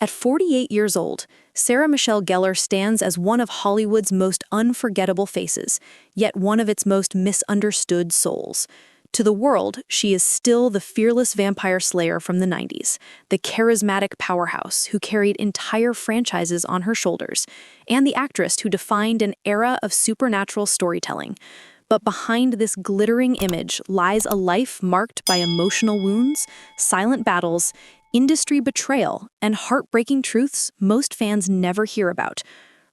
At 48 years old, Sarah Michelle Gellar stands as one of Hollywood's most unforgettable faces, yet one of its most misunderstood souls. To the world, she is still the fearless vampire slayer from the 90s, the charismatic powerhouse who carried entire franchises on her shoulders, and the actress who defined an era of supernatural storytelling. But behind this glittering image lies a life marked by emotional wounds, silent battles, industry betrayal, and heartbreaking truths most fans never hear about.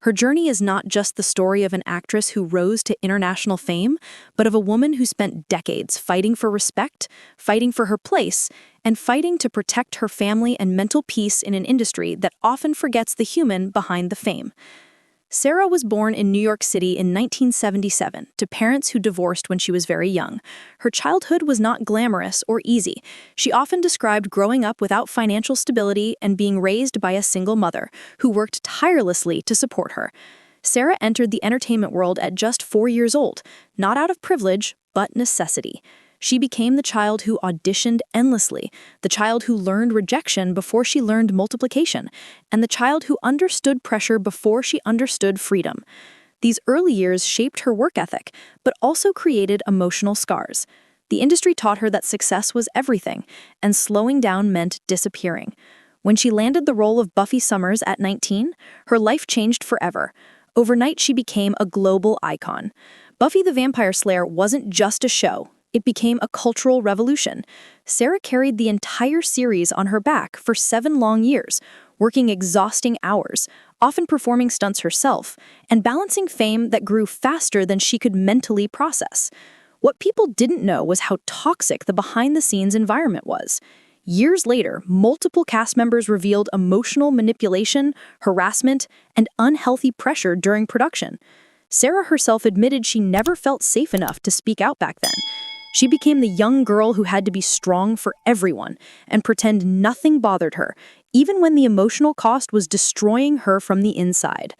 Her journey is not just the story of an actress who rose to international fame, but of a woman who spent decades fighting for respect, fighting for her place, and fighting to protect her family and mental peace in an industry that often forgets the human behind the fame. Sarah was born in New York City in 1977 to parents who divorced when she was very young. Her childhood was not glamorous or easy. She often described growing up without financial stability and being raised by a single mother who worked tirelessly to support her. Sarah entered the entertainment world at just 4 years old, not out of privilege, but necessity. She became the child who auditioned endlessly, the child who learned rejection before she learned multiplication, and the child who understood pressure before she understood freedom. These early years shaped her work ethic, but also created emotional scars. The industry taught her that success was everything, and slowing down meant disappearing. When she landed the role of Buffy Summers at 19, her life changed forever. Overnight, she became a global icon. Buffy the Vampire Slayer wasn't just a show. It became a cultural revolution. Sarah carried the entire series on her back for 7 long years, working exhausting hours, often performing stunts herself, and balancing fame that grew faster than she could mentally process. What people didn't know was how toxic the behind-the-scenes environment was. Years later, multiple cast members revealed emotional manipulation, harassment, and unhealthy pressure during production. Sarah herself admitted she never felt safe enough to speak out back then. She became the young girl who had to be strong for everyone and pretend nothing bothered her, even when the emotional cost was destroying her from the inside.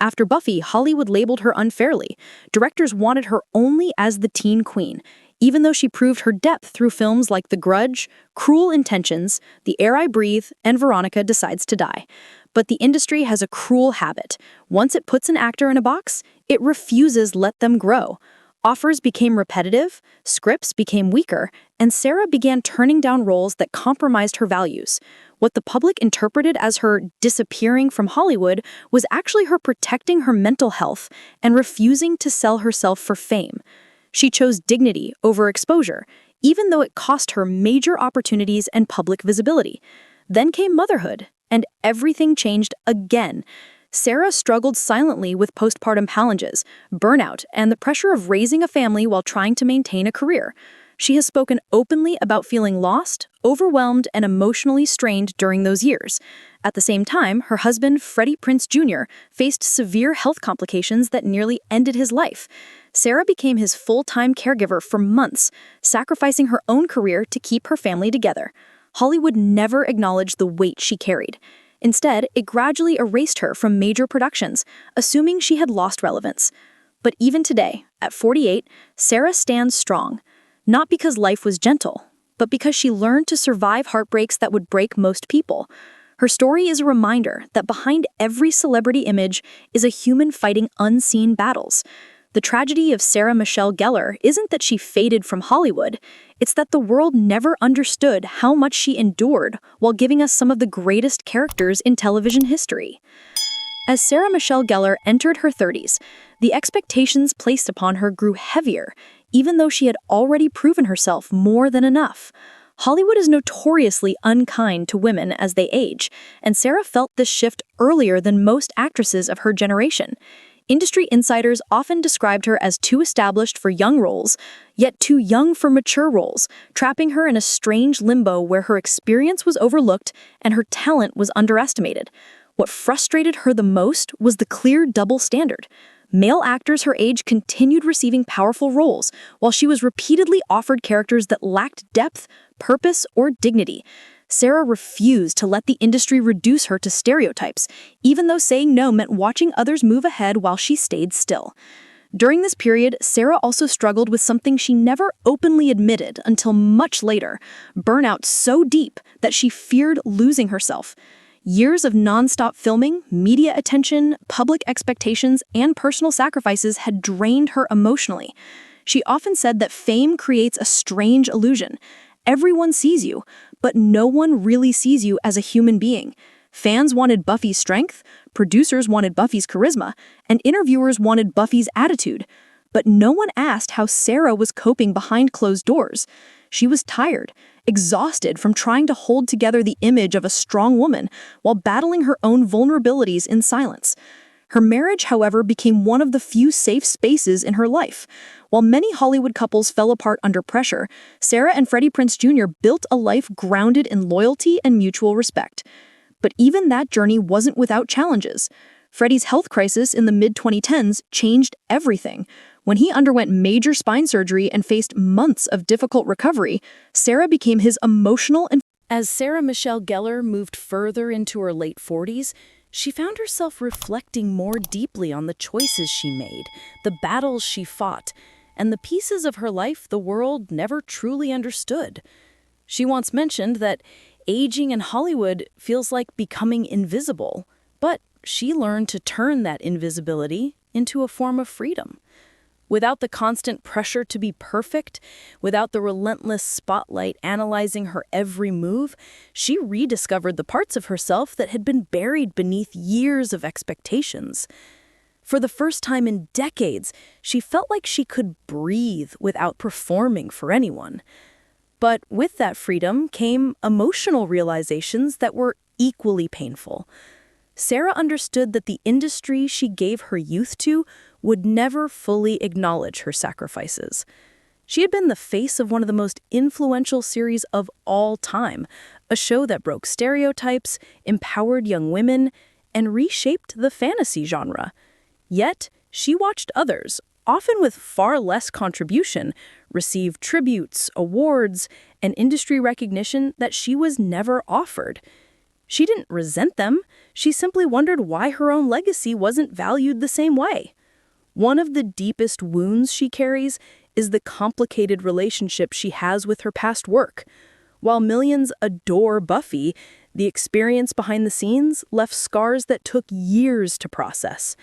After Buffy, Hollywood labeled her unfairly. Directors wanted her only as the teen queen, even though she proved her depth through films like The Grudge, Cruel Intentions, The Air I Breathe, and Veronica Decides to Die. But the industry has a cruel habit. Once it puts an actor in a box, it refuses let them grow. Offers became repetitive, scripts became weaker, and Sarah began turning down roles that compromised her values. What the public interpreted as her disappearing from Hollywood was actually her protecting her mental health and refusing to sell herself for fame. She chose dignity over exposure, even though it cost her major opportunities and public visibility. Then came motherhood, and everything changed again. Sarah struggled silently with postpartum challenges, burnout, and the pressure of raising a family while trying to maintain a career. She has spoken openly about feeling lost, overwhelmed, and emotionally strained during those years. At the same time, her husband, Freddie Prinze Jr., faced severe health complications that nearly ended his life. Sarah became his full-time caregiver for months, sacrificing her own career to keep her family together. Hollywood never acknowledged the weight she carried. Instead, it gradually erased her from major productions, assuming she had lost relevance. But even today, at 48, Sarah stands strong, not because life was gentle, but because she learned to survive heartbreaks that would break most people. Her story is a reminder that behind every celebrity image is a human fighting unseen battles. The tragedy of Sarah Michelle Gellar isn't that she faded from Hollywood, it's that the world never understood how much she endured while giving us some of the greatest characters in television history. As Sarah Michelle Gellar entered her 30s, the expectations placed upon her grew heavier, even though she had already proven herself more than enough. Hollywood is notoriously unkind to women as they age, and Sarah felt this shift earlier than most actresses of her generation. Industry insiders often described her as too established for young roles, yet too young for mature roles, trapping her in a strange limbo where her experience was overlooked and her talent was underestimated. What frustrated her the most was the clear double standard. Male actors her age continued receiving powerful roles, while she was repeatedly offered characters that lacked depth, purpose, or dignity. Sarah refused to let the industry reduce her to stereotypes, even though saying no meant watching others move ahead while she stayed still. During this period, Sarah also struggled with something she never openly admitted until much later: burnout so deep that she feared losing herself. Years of nonstop filming, media attention, public expectations, and personal sacrifices had drained her emotionally. She often said that fame creates a strange illusion. Everyone sees you, but no one really sees you as a human being. Fans wanted Buffy's strength, producers wanted Buffy's charisma, and interviewers wanted Buffy's attitude. But no one asked how Sarah was coping behind closed doors. She was tired, exhausted from trying to hold together the image of a strong woman while battling her own vulnerabilities in silence. Her marriage, however, became one of the few safe spaces in her life. While many Hollywood couples fell apart under pressure, Sarah and Freddie Prinze Jr. built a life grounded in loyalty and mutual respect. But even that journey wasn't without challenges. Freddie's health crisis in the mid-2010s changed everything. When he underwent major spine surgery and faced months of difficult recovery, Sarah became his emotional and... As Sarah Michelle Gellar moved further into her late 40s, she found herself reflecting more deeply on the choices she made, the battles she fought, and the pieces of her life the world never truly understood. She once mentioned that aging in Hollywood feels like becoming invisible, but she learned to turn that invisibility into a form of freedom. Without the constant pressure to be perfect, without the relentless spotlight analyzing her every move, she rediscovered the parts of herself that had been buried beneath years of expectations. For the first time in decades, she felt like she could breathe without performing for anyone. But with that freedom came emotional realizations that were equally painful. Sarah understood that the industry she gave her youth to would never fully acknowledge her sacrifices. She had been the face of one of the most influential series of all time, a show that broke stereotypes, empowered young women, and reshaped the fantasy genre. Yet, she watched others, often with far less contribution, receive tributes, awards, and industry recognition that she was never offered. She didn't resent them, she simply wondered why her own legacy wasn't valued the same way. One of the deepest wounds she carries is the complicated relationship she has with her past work. While millions adore Buffy, the experience behind the scenes left scars that took years to process.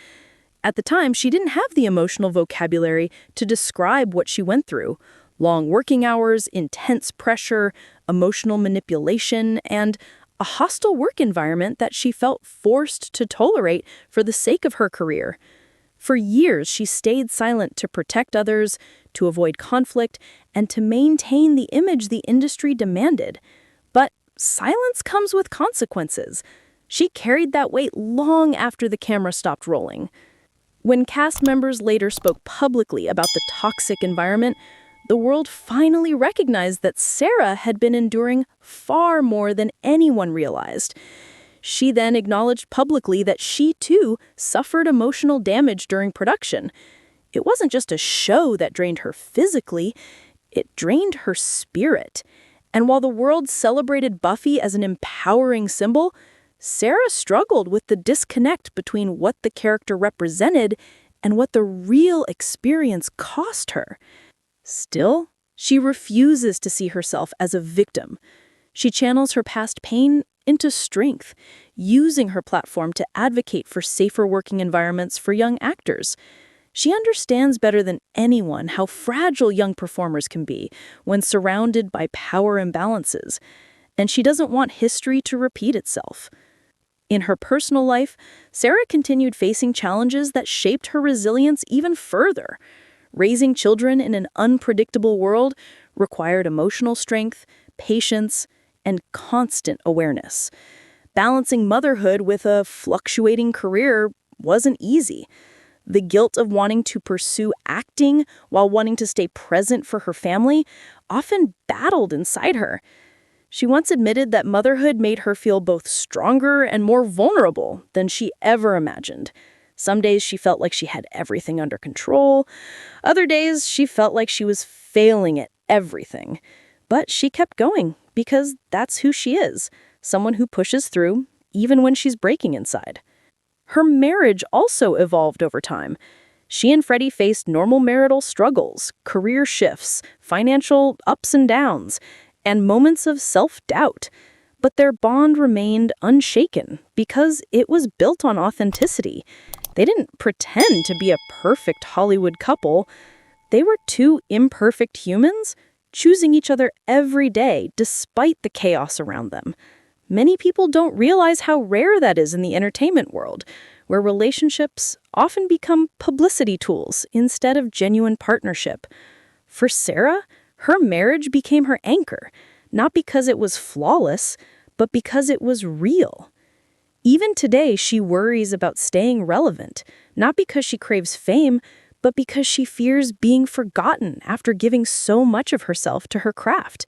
At the time, she didn't have the emotional vocabulary to describe what she went through. Long working hours, intense pressure, emotional manipulation, and a hostile work environment that she felt forced to tolerate for the sake of her career. For years, she stayed silent to protect others, to avoid conflict, and to maintain the image the industry demanded. But silence comes with consequences. She carried that weight long after the camera stopped rolling. When cast members later spoke publicly about the toxic environment, the world finally recognized that Sarah had been enduring far more than anyone realized. She then acknowledged publicly that she, too, suffered emotional damage during production. It wasn't just a show that drained her physically, it drained her spirit. And while the world celebrated Buffy as an empowering symbol, Sarah struggled with the disconnect between what the character represented and what the real experience cost her. Still, she refuses to see herself as a victim. She channels her past pain into strength, using her platform to advocate for safer working environments for young actors. She understands better than anyone how fragile young performers can be when surrounded by power imbalances, and she doesn't want history to repeat itself. In her personal life, Sarah continued facing challenges that shaped her resilience even further. Raising children in an unpredictable world required emotional strength, patience, and constant awareness. Balancing motherhood with a fluctuating career wasn't easy. The guilt of wanting to pursue acting while wanting to stay present for her family often battled inside her. She once admitted that motherhood made her feel both stronger and more vulnerable than she ever imagined. Some days she felt like she had everything under control. Other days she felt like she was failing at everything. But she kept going because that's who she is, someone who pushes through even when she's breaking inside. Her marriage also evolved over time. She and Freddie faced normal marital struggles, career shifts, financial ups and downs, and moments of self-doubt. But their bond remained unshaken because it was built on authenticity. They didn't pretend to be a perfect Hollywood couple. They were two imperfect humans choosing each other every day despite the chaos around them. Many people don't realize how rare that is in the entertainment world, where relationships often become publicity tools instead of genuine partnership. For Sarah, her marriage became her anchor, not because it was flawless, but because it was real. Even today, she worries about staying relevant, not because she craves fame, but because she fears being forgotten after giving so much of herself to her craft.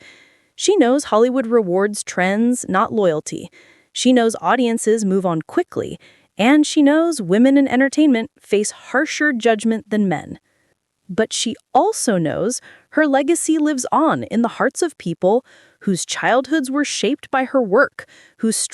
She knows Hollywood rewards trends, not loyalty. She knows audiences move on quickly, and she knows women in entertainment face harsher judgment than men. But she also knows her legacy lives on in the hearts of people whose childhoods were shaped by her work, whose strength